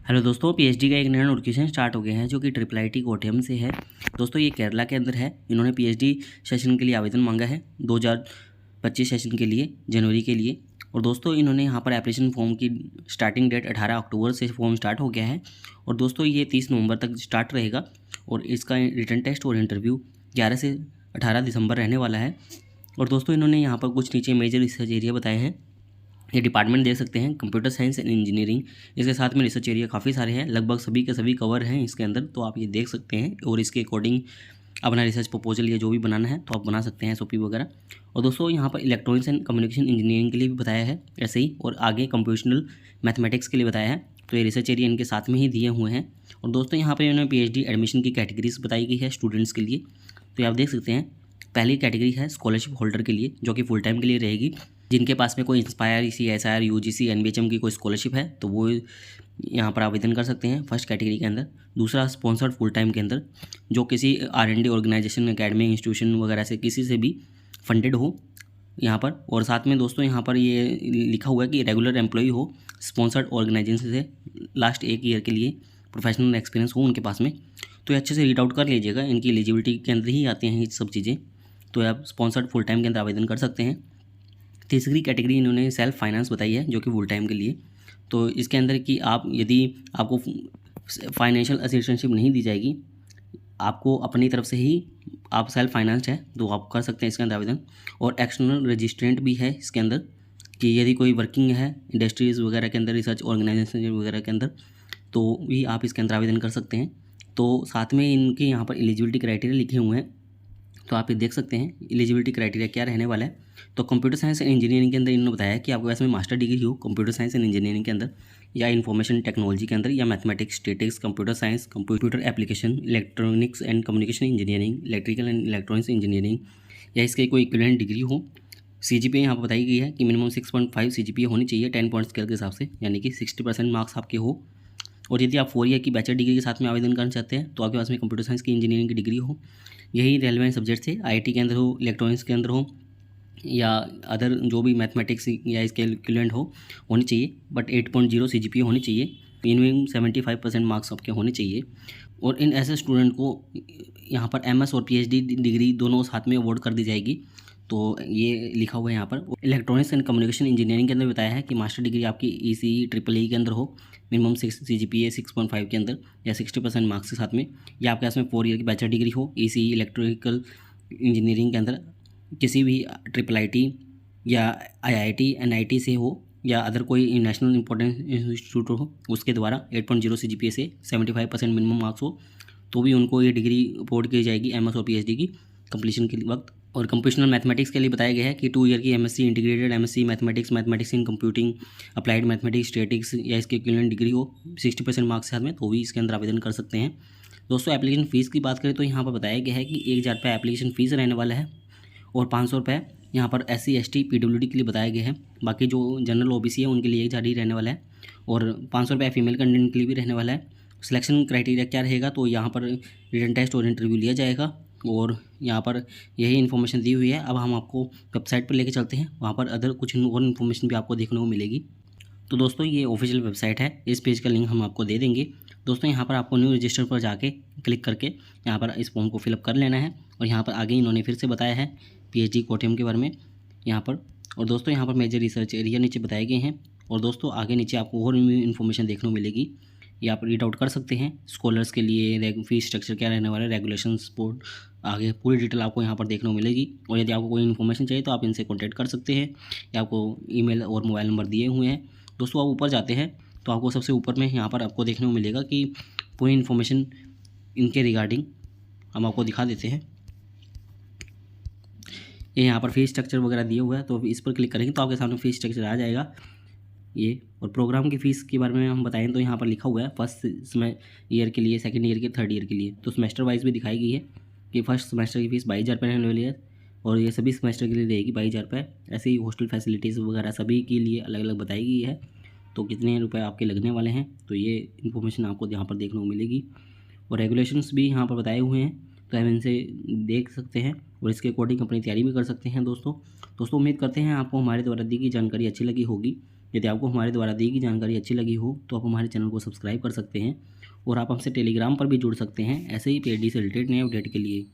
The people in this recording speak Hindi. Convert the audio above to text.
हेलो दोस्तों, पीएचडी का एक नया नोटिफिकेशन स्टार्ट हो गया है जो कि ट्रिपल आईटी कोट्टयम से है। दोस्तों ये केरला के अंदर है। इन्होंने पीएचडी सेशन के लिए आवेदन मांगा है 2025 सेशन के लिए, जनवरी के लिए। और दोस्तों इन्होंने यहाँ पर एप्लीकेशन फॉर्म की स्टार्टिंग डेट 18 अक्टूबर से फॉर्म स्टार्ट हो गया है और दोस्तों ये 30 नवंबर तक स्टार्ट रहेगा और इसका रिटन टेस्ट और इंटरव्यू 11 से 18 दिसंबर रहने वाला है। और दोस्तों इन्होंने यहाँ पर कुछ नीचे मेजर रिसर्च एरिया बताए हैं। ये डिपार्टमेंट देख सकते हैं, कंप्यूटर साइंस एंड इंजीनियरिंग। इसके साथ में रिसर्च एरिया काफ़ी सारे हैं, लगभग सभी के सभी कवर हैं इसके अंदर, तो आप ये देख सकते हैं और इसके अकॉर्डिंग अपना रिसर्च प्रपोजल या जो भी बनाना है तो आप बना सकते हैं, एसओपी वगैरह। और दोस्तों यहाँ पर इलेक्ट्रॉनिक्स एंड कम्युनिकेशन इंजीनियरिंग के लिए भी बताया है ऐसे ही, और आगे कंप्यूटेशनल मैथमेटिक्स के लिए बताया है। तो ये रिसर्च एरिया इनके साथ में ही दिए हुए हैं। और दोस्तों यहाँ पर इन्होंने पीएचडी एडमिशन की कैटेगरीज बताई गई है स्टूडेंट्स के लिए। तो आप देख सकते हैं, पहली कैटेगरी है स्कॉलरशिप होल्डर के लिए जो कि फुल टाइम के लिए रहेगी। जिनके पास में कोई इंस्पायर, सीएसआईआर, यूजीसी, एनबीएचएम की कोई स्कॉलरशिप है तो वो यहाँ पर आवेदन कर सकते हैं फर्स्ट कैटेगरी के अंदर। दूसरा स्पॉन्सर्ड फुल टाइम के अंदर जो किसी आर&डी ऑर्गेनाइजेशन, एकेडमिक इंस्टीट्यूशन वगैरह से किसी से भी फंडेड हो यहाँ पर। और साथ में दोस्तों यहाँ पर ये लिखा हुआ है कि रेगुलर एम्प्लॉई हो स्पॉन्सर्ड ऑर्गेनाइजेशन से लास्ट 1 ईयर के लिए प्रोफेशनल एक्सपीरियंस हो उनके पास में। तो ये अच्छे से रीड आउट कर लीजिएगा, इनकी एलिजिबिलिटी के अंदर ही आते हैं ये सब चीज़ें। तो आप स्पॉन्सर्ड फुल टाइम के अंदर आवेदन कर सकते हैं। तीसरी कैटेगरी इन्होंने सेल्फ फाइनेंस बताई है जो कि फुल टाइम के लिए। तो इसके अंदर कि आप यदि आपको फाइनेंशियल असिस्टेंटशिप नहीं दी जाएगी, आपको अपनी तरफ से ही आप सेल्फ फाइनेंस है तो आप कर सकते हैं इसके अंदर आवेदन। और एक्सटर्नल रजिस्ट्रेंट भी है इसके अंदर कि यदि कोई वर्किंग है इंडस्ट्रीज़ वगैरह के अंदर, रिसर्च ऑर्गेनाइजेशन वगैरह के अंदर, तो भी आप इसके अंदर आवेदन कर सकते हैं। तो साथ में इनके यहाँ पर एलिजिबिलिटी क्राइटेरिया लिखे हुए हैं, तो आप ये देख सकते हैं एलिजिबिलिटी क्राइटेरिया क्या रहने वाला है। तो कंप्यूटर साइंस एंड इंजीनियरिंग के अंदर इन्होंने बताया कि आपके पास में मास्टर डिग्री हो कंप्यूटर साइंस एंड इंजीनियरिंग के अंदर, या इन्फॉर्मेशन टेक्नोलॉजी के अंदर, या mathematics, statics, computer science, computer application, electronics and communication engineering, electrical and electronics engineering, या इसके कोई इक्विवेलेंट डिग्री हो। सीजीपीए यहाँ पर बताई गई है कि मिनिमम 6.5 सीजीपीए होनी चाहिए 10 पॉइंट स्केल के हिसाब से, यानी कि 60% मार्क्स आपके हो। और यदि आप 4 ईयर की बैचलर डिग्री के साथ में आवेदन करना चाहते हैं तो आपके पास में कंप्यूटर साइंस की इंजीनियरिंग की डिग्री हो, यही रेलेवेंट सब्जेक्ट से आईटी के अंदर हो, इलेक्ट्रॉनिक्स के अंदर हो, या अदर जो भी मैथमेटिक्स या इसके इक्विवेलेंट हो होनी चाहिए। बट 8.0 सीजीपीए होनी चाहिए, मिनिमम 75% मार्क्स आपके होने चाहिए। और इन ऐसे स्टूडेंट को यहाँ पर एमएस और पीएचडी डिग्री दोनों साथ में अवॉर्ड कर दी जाएगी। तो ये लिखा हुआ है यहाँ पर। इलेक्ट्रॉनिक्स एंड कम्युनिकेशन इंजीनियरिंग के अंदर बताया है कि मास्टर डिग्री आपकी ईसीई ट्रिपल ई के अंदर हो, मिनिमम 6 सीजीपीए 6.5 के अंदर, या 60% मार्क्स के साथ में, या आपके पास में 4 ईयर की बैचलर डिग्री हो ईसीई इलेक्ट्रिकल इंजीनियरिंग के अंदर किसी भी ट्रिपल आईटी या आईआईटी एनआईटी से हो, या अदर कोई नेशनल इंपॉर्टेंट इंस्टीट्यूट हो उसके द्वारा 8.0 सीजीपीए से 75% मिनिमम मार्क्स हो, तो भी उनको ये डिग्री अवॉर्ड की जाएगी एमएस और पीएचडी की कंप्लीशन के वक्त। और कंप्यूटेशनल मैथमेटिक्स के लिए बताया गया है कि 2 ईयर की MSc integrated MSc mathematics, mathematics in computing, applied mathematics, statics या इसके इक्विवेलेंट डिग्री हो 60% मार्क्स के साथ में, तो भी इसके अंदर आवेदन कर सकते हैं। दोस्तों एप्लीकेशन फ़ीस की बात करें तो यहाँ पर बताया गया है कि 1,000 रुपये एप्लीकेशन फ़ीस रहने वाला है और 500 रुपये यहाँ पर SC ST PWD के लिए बताया गया है। बाकी जो जनरल OBC है उनके लिए 1,000 ही रहने वाला है, और 500 रुपये फीमेल कैंडिडेट के लिए भी रहने वाला है। सिलेक्शन क्राइटेरिया क्या रहेगा, तो यहाँ पर रिटन टेस्ट और इंटरव्यू लिया जाएगा, और यहाँ पर यही इन्फॉर्मेशन दी हुई है। अब हम आपको वेबसाइट पर लेके चलते हैं, वहाँ पर अदर कुछ और इन्फॉर्मेशन भी आपको देखने को मिलेगी। तो दोस्तों ये ऑफिशियल वेबसाइट है, इस पेज का लिंक हम आपको दे देंगे। दोस्तों यहाँ पर आपको न्यू रजिस्टर पर जाके क्लिक करके यहाँ पर इस फॉर्म को फिलअप कर लेना है। और यहाँ पर आगे इन्होंने फिर से बताया है पीएचडी कोट्टयम के बारे में यहाँ पर। और दोस्तों यहाँ पर मेजर रिसर्च एरिया नीचे बताए गए हैं। और दोस्तों आगे नीचे आपको और इन्फॉर्मेशन देखने को मिलेगी, ये आप रीड आउट कर सकते हैं। स्कॉलर्स के लिए फीस स्ट्रक्चर क्या रहने वाला है, रेगुलेशन सपोर्ट, आगे पूरी डिटेल आपको यहाँ पर देखने को मिलेगी। और यदि आपको कोई इन्फॉर्मेशन चाहिए तो आप इनसे कॉन्टैक्ट कर सकते हैं, या आपको ईमेल और मोबाइल नंबर दिए हुए हैं। दोस्तों आप ऊपर जाते हैं तो आपको सबसे ऊपर में यहाँ पर आपको देखने को मिलेगा कि पूरी इन्फॉर्मेशन इनके रिगार्डिंग हम आपको दिखा देते हैं। ये यहाँ पर फीस स्ट्रक्चर वगैरह दिया हुआ है, तो इस पर क्लिक करेंगे तो आपके सामने फीस स्ट्रक्चर आ जाएगा ये। और प्रोग्राम की फ़ीस के बारे में हम बताएं तो यहाँ पर लिखा हुआ है फर्स्ट ईयर के लिए, सेकंड ईयर के, थर्ड ईयर के लिए। तो सेमेस्टर वाइज भी दिखाई गई है कि फर्स्ट सेमेस्टर की फ़ीस 22,000 रुपये रहने वाली है, और ये सभी सेमेस्टर के लिए रहेगी 22,000 रुपये। ऐसे ही हॉस्टल फैसिलिटीज़ वगैरह सभी के लिए अलग अलग बताई गई है, तो कितने रुपये आपके लगने वाले हैं, तो ये इन्फॉर्मेशन आपको यहाँ पर देखने को मिलेगी। और रेगुलेशंस भी यहाँ पर बताए हुए हैं, तो हम इनसे देख सकते हैं और इसके अकॉर्डिंग अपनी तैयारी भी कर सकते हैं। दोस्तों उम्मीद करते हैं आपको हमारे द्वारा दी गई जानकारी अच्छी लगी होगी। यदि आपको हमारे द्वारा दी गई जानकारी अच्छी लगी हो तो आप हमारे चैनल को सब्सक्राइब कर सकते हैं और आप हमसे टेलीग्राम पर भी जुड़ सकते हैं ऐसे ही पीएचडी से रिलेटेड नए अपडेट के लिए।